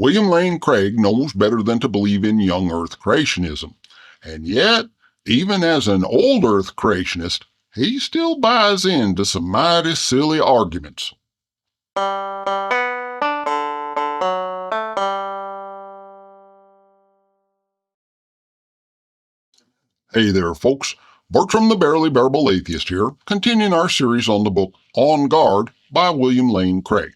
William Lane Craig knows better than to believe in young Earth creationism. And yet, even as an old Earth creationist, he still buys into some mighty silly arguments. Hey there, folks. Bertram the Barely Bearable Atheist here, continuing our series on the book On Guard by William Lane Craig.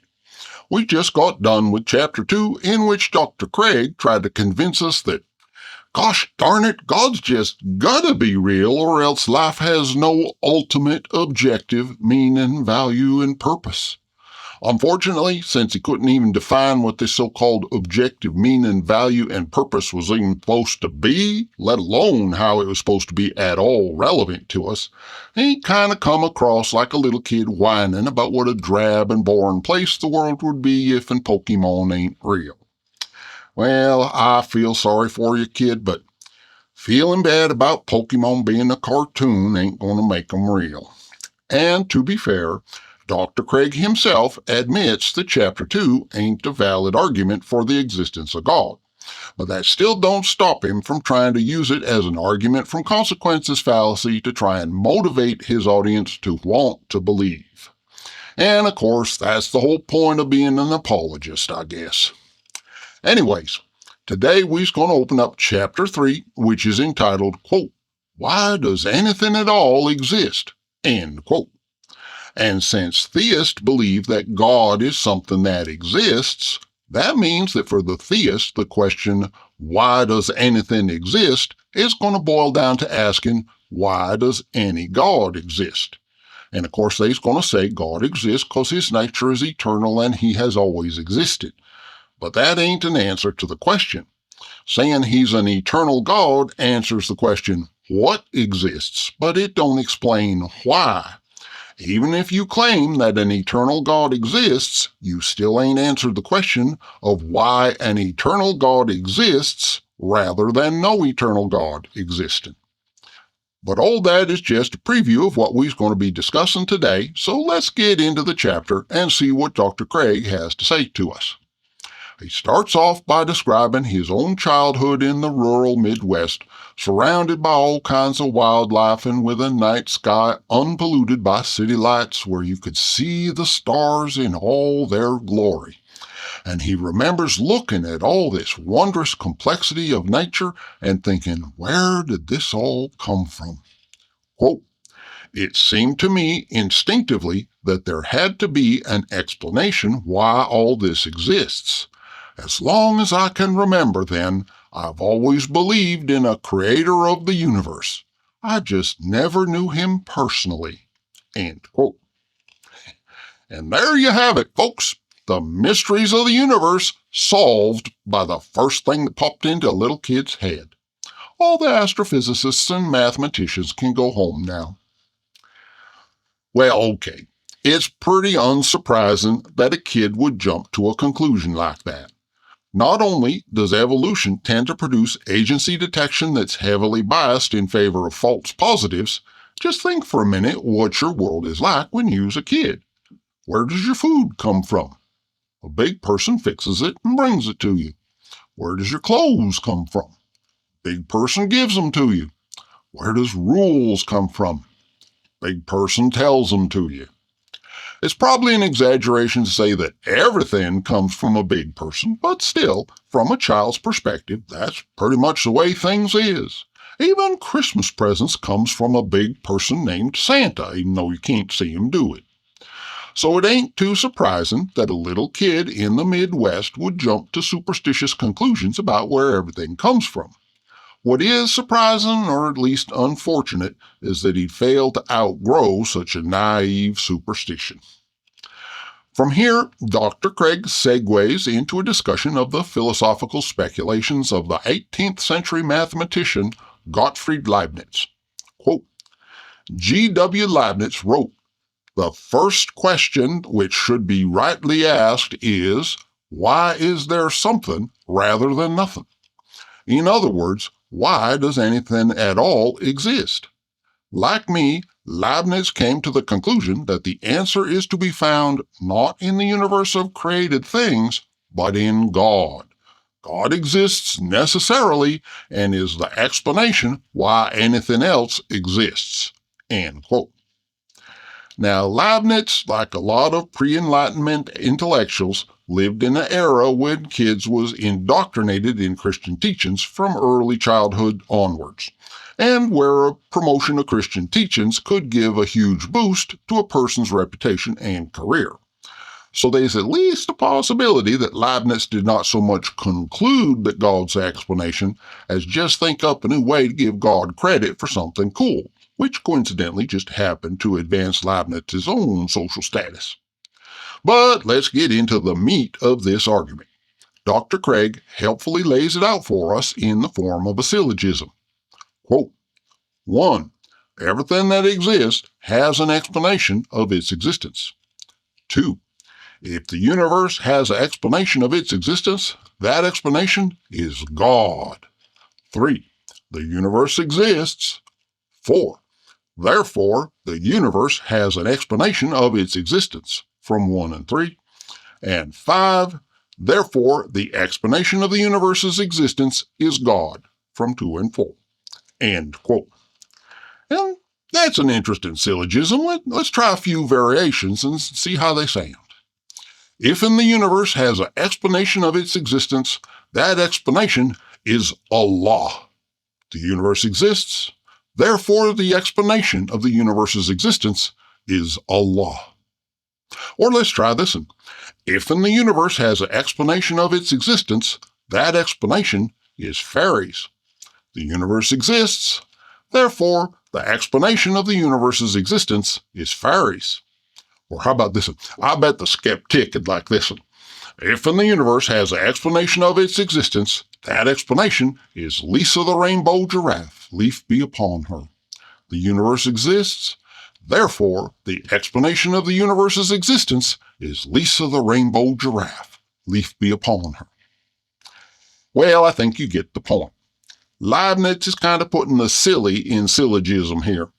We just got done with Chapter 2, in which Dr. Craig tried to convince us that, gosh darn it, God's just gotta be real, or else life has no ultimate objective meaning, value, and purpose. Unfortunately, since he couldn't even define what this so-called objective meaning, value, and purpose was even supposed to be, let alone how it was supposed to be at all relevant to us, he kind of come across like a little kid whining about what a drab and boring place the world would be if Pokemon ain't real. Well, I feel sorry for you, kid, but feeling bad about Pokemon being a cartoon ain't going to make them real. And to be fair, Dr. Craig himself admits that Chapter 2 ain't a valid argument for the existence of God. But that still don't stop him from trying to use it as an argument from consequences fallacy to try and motivate his audience to want to believe. And of course, that's the whole point of being an apologist, I guess. Anyways, today we're going to open up Chapter 3, which is entitled, quote, "Why Does Anything at All Exist?" End quote. And since theists believe that God is something that exists, that means that for the theist, the question, why does anything exist, is going to boil down to asking, why does any God exist? And of course, they're going to say God exists because his nature is eternal and he has always existed. But that ain't an answer to the question. Saying he's an eternal God answers the question, what exists? But it don't explain why. Even if you claim that an eternal God exists, you still ain't answered the question of why an eternal God exists rather than no eternal God existing. But all that is just a preview of what we're going to be discussing today, so let's get into the chapter and see what Dr. Craig has to say to us. He starts off by describing his own childhood in the rural Midwest, surrounded by all kinds of wildlife and with a night sky unpolluted by city lights where you could see the stars in all their glory. And he remembers looking at all this wondrous complexity of nature and thinking, where did this all come from? Quote, "It seemed to me instinctively that there had to be an explanation why all this exists. As long as I can remember, then, I've always believed in a creator of the universe. I just never knew him personally." End quote. And there you have it, folks. The mysteries of the universe solved by the first thing that popped into a little kid's head. All the astrophysicists and mathematicians can go home now. Well, okay. It's pretty unsurprising that a kid would jump to a conclusion like that. Not only does evolution tend to produce agency detection that's heavily biased in favor of false positives, just think for a minute what your world is like when you're a kid. Where does your food come from? A big person fixes it and brings it to you. Where does your clothes come from? Big person gives them to you. Where does rules come from? Big person tells them to you. It's probably an exaggeration to say that everything comes from a big person, but still, from a child's perspective, that's pretty much the way things is. Even Christmas presents comes from a big person named Santa, even though you can't see him do it. So it ain't too surprising that a little kid in the Midwest would jump to superstitious conclusions about where everything comes from. What is surprising, or at least unfortunate, is that he'd failed to outgrow such a naive superstition. From here, Dr. Craig segues into a discussion of the philosophical speculations of the 18th century mathematician Gottfried Leibniz. Quote, G.W. Leibniz wrote, "The first question which should be rightly asked is, why is there something rather than nothing? In other words, why does anything at all exist?" Like me, Leibniz came to the conclusion that the answer is to be found not in the universe of created things, but in God, God exists necessarily and is the explanation why anything else exists. End quote. Now, Leibniz, like a lot of pre-Enlightenment intellectuals, lived in an era when kids was indoctrinated in Christian teachings from early childhood onwards, and where a promotion of Christian teachings could give a huge boost to a person's reputation and career. So there's at least a possibility that Leibniz did not so much conclude that God's explanation as just think up a new way to give God credit for something cool, which coincidentally just happened to advance Leibniz's own social status. But let's get into the meat of this argument. Dr. Craig helpfully lays it out for us in the form of a syllogism. Quote, 1. Everything that exists has an explanation of its existence. 2. If the universe has an explanation of its existence, that explanation is God. 3. The universe exists. 4. Therefore, the universe has an explanation of its existence from 1 and 3. And 5. Therefore, the explanation of the universe's existence is God from 2 and 4. End quote. And that's an interesting syllogism. Let's try a few variations and see how they sound. If in the universe has an explanation of its existence, that explanation is Allah. The universe exists, therefore the explanation of the universe's existence is Allah. Or let's try this one. If in the universe has an explanation of its existence, that explanation is fairies. The universe exists, therefore the explanation of the universe's existence is fairies. Or how about this one? I bet the skeptic would like this one. If in the universe has an explanation of its existence, that explanation is Lisa the rainbow giraffe, leaf be upon her. The universe exists, therefore the explanation of the universe's existence is Lisa the rainbow giraffe, leaf be upon her. Well, I think you get the point. Leibniz is kind of putting the silly in syllogism here.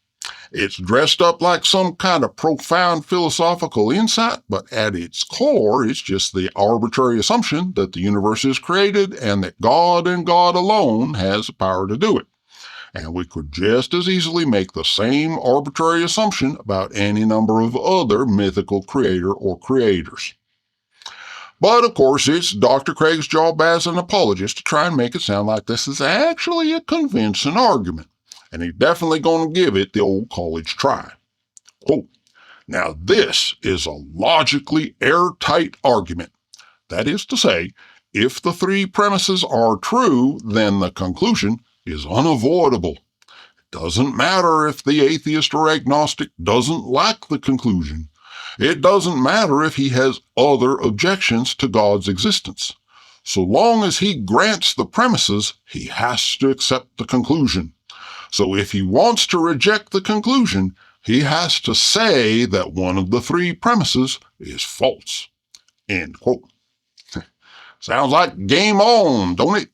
It's dressed up like some kind of profound philosophical insight, but at its core, it's just the arbitrary assumption that the universe is created and that God and God alone has the power to do it. And we could just as easily make the same arbitrary assumption about any number of other mythical creator or creators. But of course, it's Dr. Craig's job as an apologist to try and make it sound like this is actually a convincing argument. And he's definitely going to give it the old college try. Quote, now this is a logically airtight argument. That is to say, if the three premises are true, then the conclusion is unavoidable. It doesn't matter if the atheist or agnostic doesn't like the conclusion. It doesn't matter if he has other objections to God's existence. So long as he grants the premises, he has to accept the conclusion. So if he wants to reject the conclusion, he has to say that one of the three premises is false. End quote. Sounds like game on, don't it?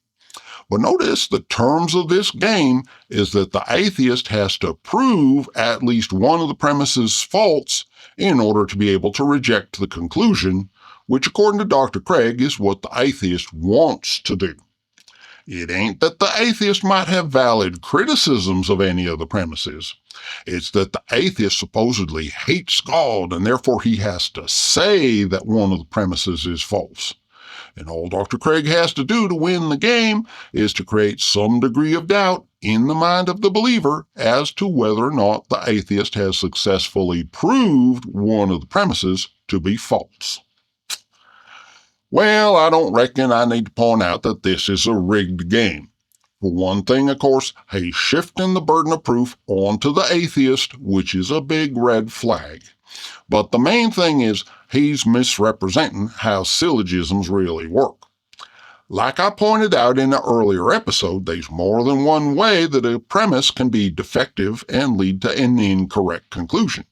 But notice the terms of this game is that the atheist has to prove at least one of the premises false in order to be able to reject the conclusion, which according to Dr. Craig is what the atheist wants to do. It ain't that the atheist might have valid criticisms of any of the premises. It's that the atheist supposedly hates God and therefore he has to say that one of the premises is false. And all Dr. Craig has to do to win the game is to create some degree of doubt in the mind of the believer as to whether or not the atheist has successfully proved one of the premises to be false. Well, I don't reckon I need to point out that this is a rigged game. For one thing, of course, he's shifting the burden of proof onto the atheist, which is a big red flag. But the main thing is he's misrepresenting how syllogisms really work. Like I pointed out in an earlier episode, there's more than one way that a premise can be defective and lead to an incorrect conclusion.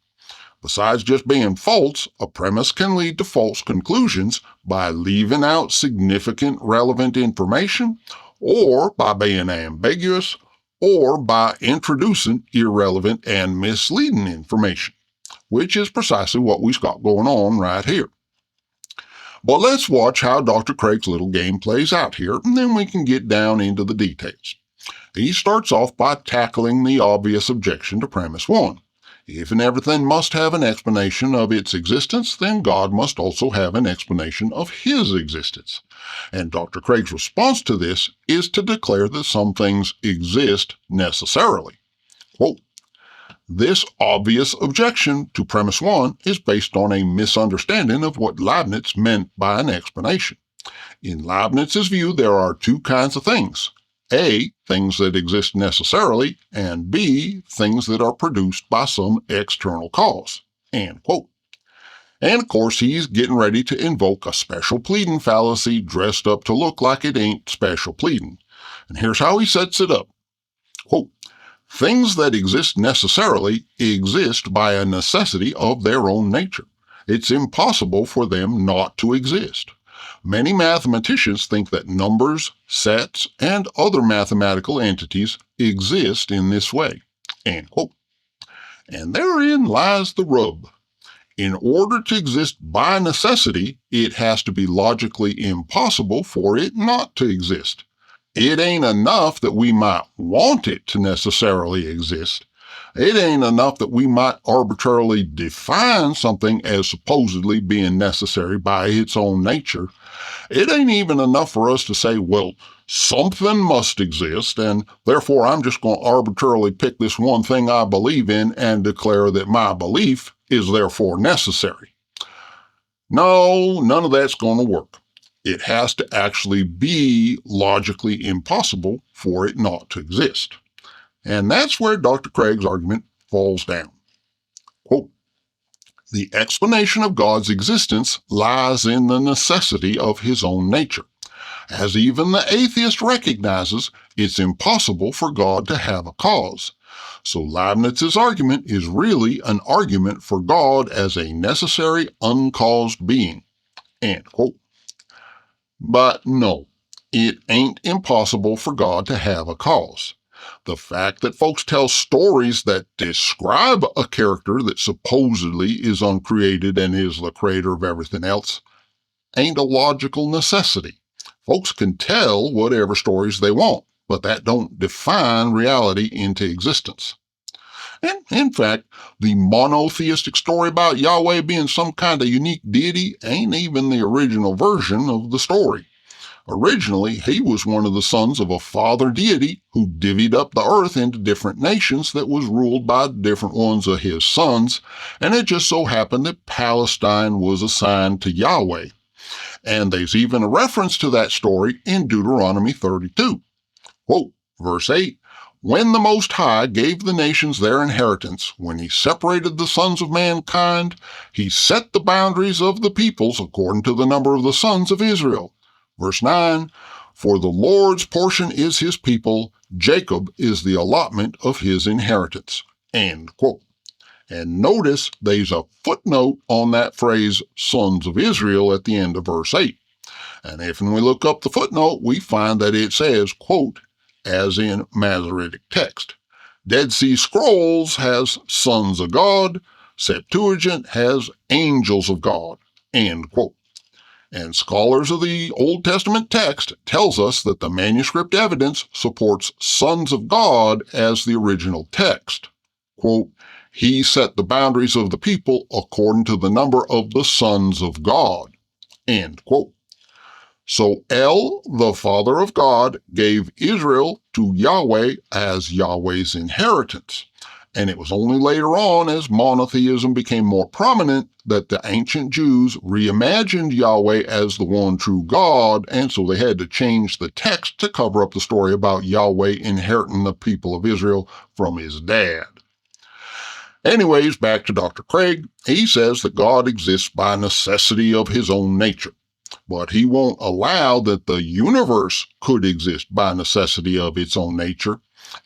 Besides just being false, a premise can lead to false conclusions by leaving out significant relevant information, or by being ambiguous, or by introducing irrelevant and misleading information, which is precisely what we've got going on right here. But let's watch how Dr. Craig's little game plays out here, and then we can get down into the details. He starts off by tackling the obvious objection to premise 1. If and everything must have an explanation of its existence, then God must also have an explanation of his existence. And Dr. Craig's response to this is to declare that some things exist necessarily. Quote, "This obvious objection to premise 1 is based on a misunderstanding of what Leibniz meant by an explanation. In Leibniz's view, there are two kinds of things. A, things that exist necessarily, and B, things that are produced by some external cause." End quote. And of course, he's getting ready to invoke a special pleading fallacy dressed up to look like it ain't special pleading. And here's how he sets it up. Quote, "Things that exist necessarily exist by a necessity of their own nature. It's impossible for them not to exist. Many mathematicians think that numbers, sets, and other mathematical entities exist in this way." End quote. And therein lies the rub. In order to exist by necessity, it has to be logically impossible for it not to exist. It ain't enough that we might want it to necessarily exist. It ain't enough that we might arbitrarily define something as supposedly being necessary by its own nature. It ain't even enough for us to say, well, something must exist, and therefore I'm just going to arbitrarily pick this one thing I believe in and declare that my belief is therefore necessary. No, none of that's going to work. It has to actually be logically impossible for it not to exist. And that's where Dr. Craig's argument falls down. Quote, "The explanation of God's existence lies in the necessity of his own nature. As even the atheist recognizes, it's impossible for God to have a cause. So Leibniz's argument is really an argument for God as a necessary, uncaused being." End quote. But no, it ain't impossible for God to have a cause. The fact that folks tell stories that describe a character that supposedly is uncreated and is the creator of everything else ain't a logical necessity. Folks can tell whatever stories they want, but that don't define reality into existence. And in fact, the monotheistic story about Yahweh being some kind of unique deity ain't even the original version of the story. Originally, he was one of the sons of a father deity who divvied up the earth into different nations that was ruled by different ones of his sons, and it just so happened that Palestine was assigned to Yahweh. And there's even a reference to that story in Deuteronomy 32. Quote, verse 8, "When the Most High gave the nations their inheritance, when he separated the sons of mankind, he set the boundaries of the peoples according to the number of the sons of Israel." Verse 9, "For the Lord's portion is his people, Jacob is the allotment of his inheritance." End quote. And notice there's a footnote on that phrase, sons of Israel, at the end of verse 8. And if we look up the footnote, we find that it says, quote, as in Masoretic text. Dead Sea Scrolls has sons of God. Septuagint has angels of God. End quote. And scholars of the Old Testament text tells us that the manuscript evidence supports sons of God as the original text. Quote, "He set the boundaries of the people according to the number of the sons of God." End quote. So El, the Father of God, gave Israel to Yahweh as Yahweh's inheritance. And it was only later on, as monotheism became more prominent, that the ancient Jews reimagined Yahweh as the one true God, and so they had to change the text to cover up the story about Yahweh inheriting the people of Israel from his dad. Anyways, back to Dr. Craig. He says that God exists by necessity of his own nature, but he won't allow that the universe could exist by necessity of its own nature.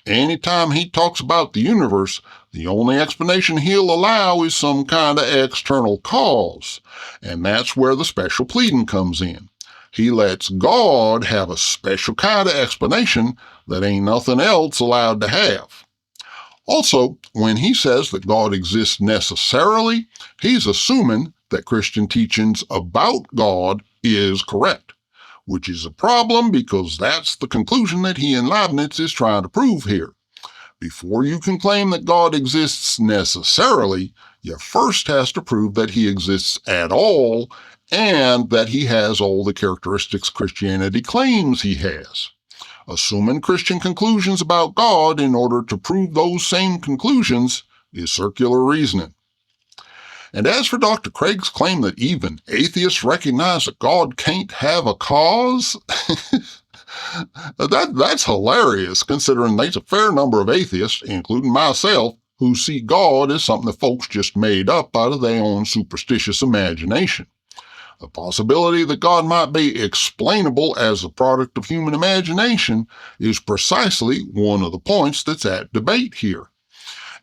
Anytime he talks about the universe, the only explanation he'll allow is some kind of external cause, and that's where the special pleading comes in. He lets God have a special kind of explanation that ain't nothing else allowed to have. Also, when he says that God exists necessarily, he's assuming that Christian teachings about God is correct, which is a problem because that's the conclusion that he and Leibniz is trying to prove here. Before you can claim that God exists necessarily, you first has to prove that he exists at all and that he has all the characteristics Christianity claims he has. Assuming Christian conclusions about God in order to prove those same conclusions is circular reasoning. And as for Dr. Craig's claim that even atheists recognize that God can't have a cause, that's hilarious, considering there's a fair number of atheists, including myself, who see God as something that folks just made up out of their own superstitious imagination. The possibility that God might be explainable as a product of human imagination is precisely one of the points that's at debate here.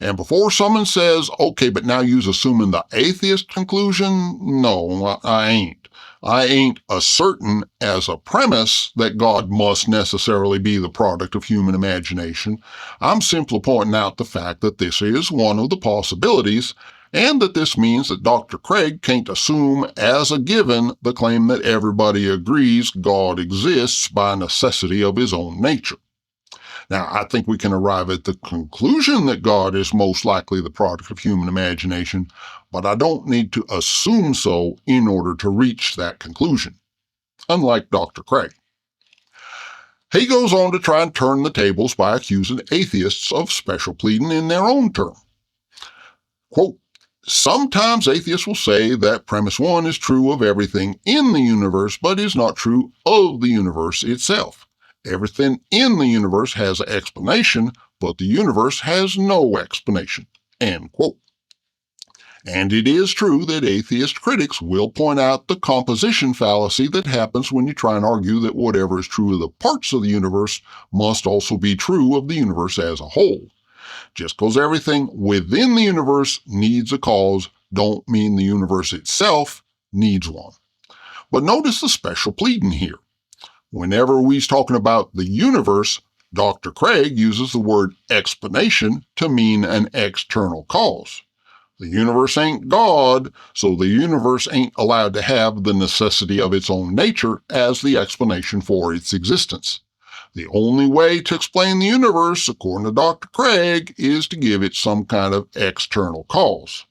And before someone says, okay, but now you's assuming the atheist conclusion, no, I ain't. I ain't asserting as a premise that God must necessarily be the product of human imagination. I'm simply pointing out the fact that this is one of the possibilities, and that this means that Dr. Craig can't assume as a given the claim that everybody agrees God exists by necessity of his own nature. Now, I think we can arrive at the conclusion that God is most likely the product of human imagination, but I don't need to assume so in order to reach that conclusion, unlike Dr. Craig. He goes on to try and turn the tables by accusing atheists of special pleading in their own term. Quote, sometimes atheists will say that premise one is true of everything in the universe, but is not true of the universe itself. Everything in the universe has an explanation, but the universe has no explanation. End quote. And it is true that atheist critics will point out the composition fallacy that happens when you try and argue that whatever is true of the parts of the universe must also be true of the universe as a whole. Just because everything within the universe needs a cause don't mean the universe itself needs one. But notice the special pleading here. Whenever we's talking about the universe, Dr. Craig uses the word explanation to mean an external cause. The universe ain't God, so the universe ain't allowed to have the necessity of its own nature as the explanation for its existence. The only way to explain the universe, according to Dr. Craig, is to give it some kind of external cause.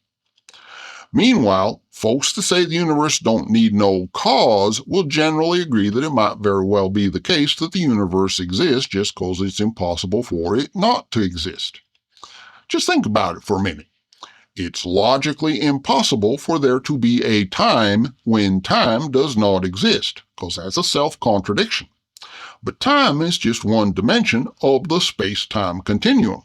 Meanwhile, folks that say the universe don't need no cause will generally agree that it might very well be the case that the universe exists just because it's impossible for it not to exist. Just think about it for a minute. It's logically impossible for there to be a time when time does not exist, because that's a self-contradiction. But time is just one dimension of the space-time continuum.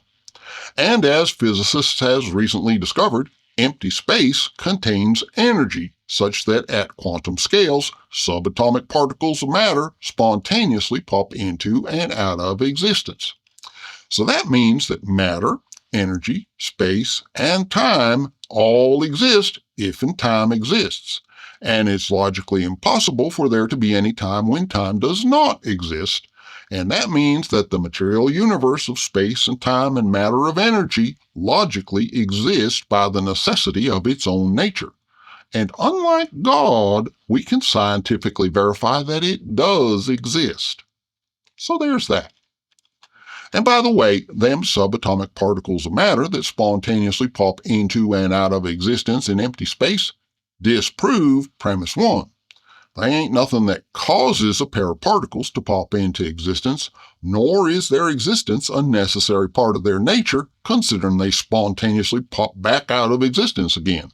And as physicists have recently discovered, empty space contains energy, such that at quantum scales, subatomic particles of matter spontaneously pop into and out of existence. So that means that matter, energy, space, and time all exist if and time exists. And it's logically impossible for there to be any time when time does not exist. And that means that the material universe of space and time and matter of energy logically exists by the necessity of its own nature. And unlike God, we can scientifically verify that it does exist. So there's that. And by the way, them subatomic particles of matter that spontaneously pop into and out of existence in empty space disprove premise one. They ain't nothing that causes a pair of particles to pop into existence, nor is their existence a necessary part of their nature, considering they spontaneously pop back out of existence again.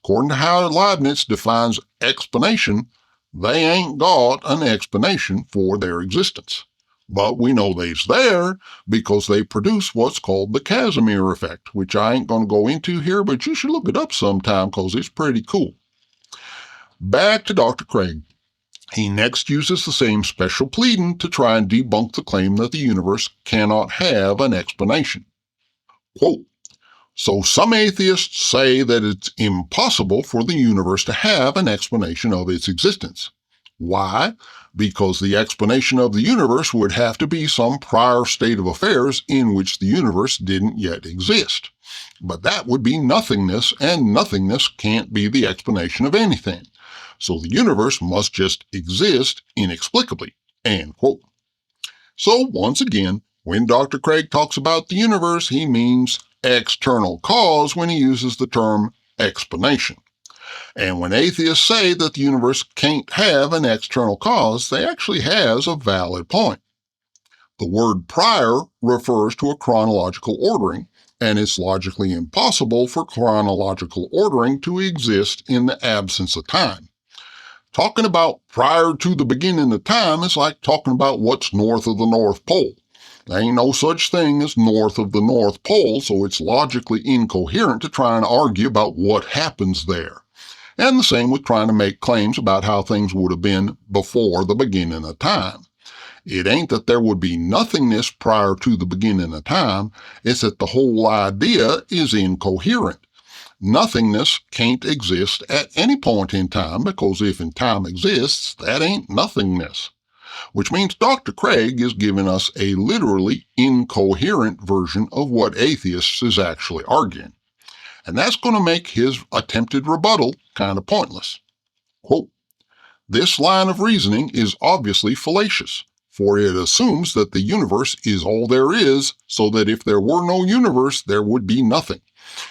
According to how Leibniz defines explanation, they ain't got an explanation for their existence. But we know they's there because they produce what's called the Casimir effect, which I ain't going to go into here, but you should look it up sometime because it's pretty cool. Back to Dr. Craig. He next uses the same special pleading to try and debunk the claim that the universe cannot have an explanation. Quote, so some atheists say that it's impossible for the universe to have an explanation of its existence. Why? Because the explanation of the universe would have to be some prior state of affairs in which the universe didn't yet exist. But that would be nothingness, and nothingness can't be the explanation of anything. so the universe must just exist inexplicably. End quote. So once again, when Dr. Craig talks about the universe, he means external cause when he uses the term explanation. And when atheists say that the universe can't have an external cause, they actually has a valid point. The word prior refers to a chronological ordering, and it's logically impossible for chronological ordering to exist in the absence of time. Talking about prior to the beginning of time is like talking about what's north of the North Pole. There ain't no such thing as north of the North Pole, so it's logically incoherent to try and argue about what happens there. And the same with trying to make claims about how things would have been before the beginning of time. It ain't that there would be nothingness prior to the beginning of time, it's that the whole idea is incoherent. Nothingness can't exist at any point in time, because if in time exists, that ain't nothingness. Which means Dr. Craig is giving us a literally incoherent version of what atheists is actually arguing. And that's going to make his attempted rebuttal kind of pointless. Quote, "This line of reasoning is obviously fallacious, for it assumes that the universe is all there is, so that if there were no universe, there would be nothing.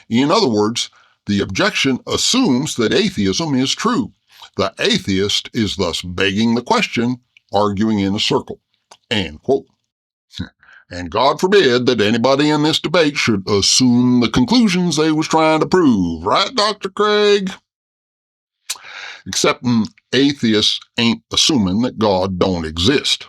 In other words, the objection assumes that atheism is true. The atheist is thus begging the question, arguing in a circle." End quote. And God forbid that anybody in this debate should assume the conclusions they was trying to prove. Right, Dr. Craig? Except atheists ain't assuming that God don't exist.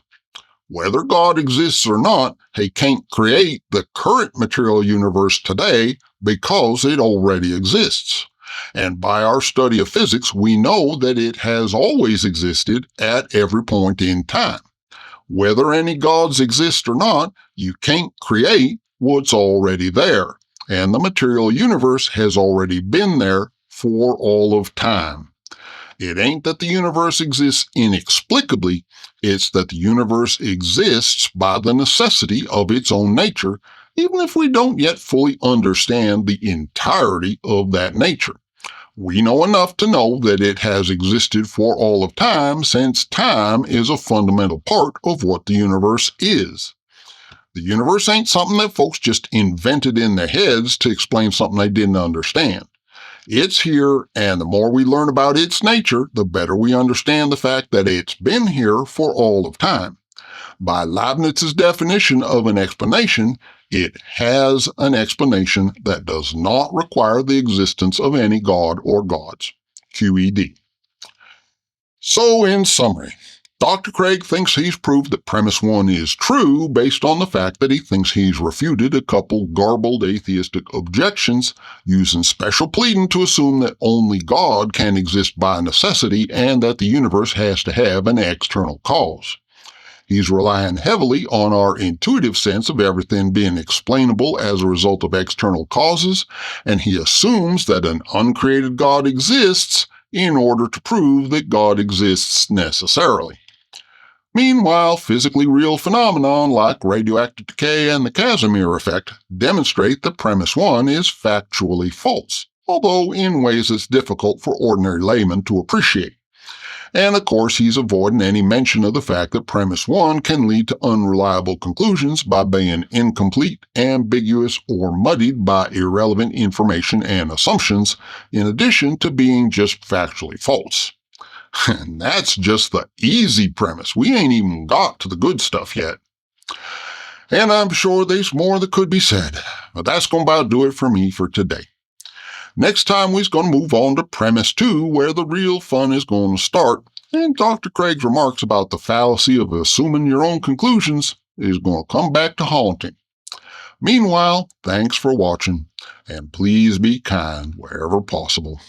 Whether God exists or not, he can't create the current material universe today because it already exists. And by our study of physics, we know that it has always existed at every point in time. Whether any gods exist or not, you can't create what's already there. And the material universe has already been there for all of time. It ain't that the universe exists inexplicably, it's that the universe exists by the necessity of its own nature, even if we don't yet fully understand the entirety of that nature. We know enough to know that it has existed for all of time, since time is a fundamental part of what the universe is. The universe ain't something that folks just invented in their heads to explain something they didn't understand. It's here, and the more we learn about its nature, the better we understand the fact that it's been here for all of time. By Leibniz's definition of an explanation, it has an explanation that does not require the existence of any god or gods. QED. So, in summary, Dr. Craig thinks he's proved that premise 1 is true based on the fact that he thinks he's refuted a couple garbled atheistic objections using special pleading to assume that only God can exist by necessity and that the universe has to have an external cause. He's relying heavily on our intuitive sense of everything being explainable as a result of external causes, and he assumes that an uncreated God exists in order to prove that God exists necessarily. Meanwhile, physically real phenomena like radioactive decay and the Casimir effect demonstrate that premise 1 is factually false, although in ways that's difficult for ordinary laymen to appreciate. And of course, he's avoiding any mention of the fact that premise 1 can lead to unreliable conclusions by being incomplete, ambiguous, or muddied by irrelevant information and assumptions, in addition to being just factually false. And that's just the easy premise. We ain't even got to the good stuff yet. And I'm sure there's more that could be said, but that's going to about do it for me for today. Next time, we're going to move on to premise 2, where the real fun is going to start, and Dr. Craig's remarks about the fallacy of assuming your own conclusions is going to come back to haunt him. Meanwhile, thanks for watching, and please be kind wherever possible.